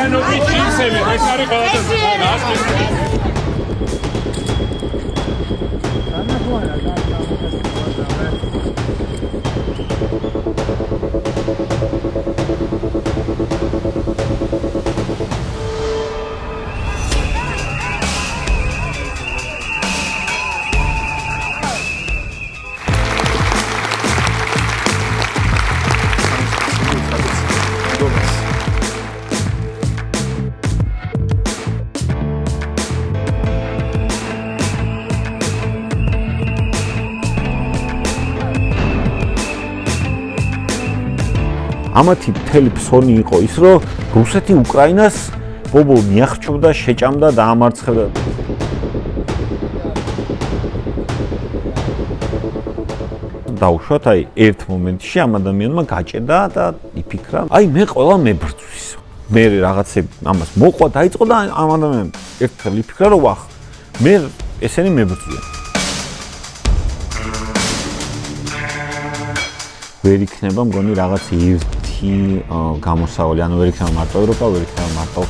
Იანოვის ჯინსები, ეს არის ყველაზე ამათი მთელი ფსონი იყო ის, რომ რუსეთი უკრაინას ბობო მიახჩობდა, შეჭამდა, დაამარცხებდა. დაუშვათ, აი, ერთ მომენტში ამ ადამიანმა გაჭედა და იფიქრა, აი, მე ყველა მებრძვის. მე რაღაცები ამას მოყვა, დაიწყო და ამ ადამიანს ერთხელ იფიქრა, რომ ვახ, მე ესენი მებრძვიან. ვერ იქნება მგონი რაღაც ერთი გამოსავალი, ანუ ვერ იქნება მარტო ევროპა, ვერ იქნება მარტო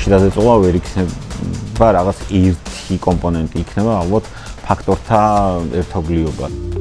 შიდა ზეწოლა, ვერ იქნება რაღაც ერთი კომპონენტი, იქნება ალბათ ფაქტორთა ერთობლიობა.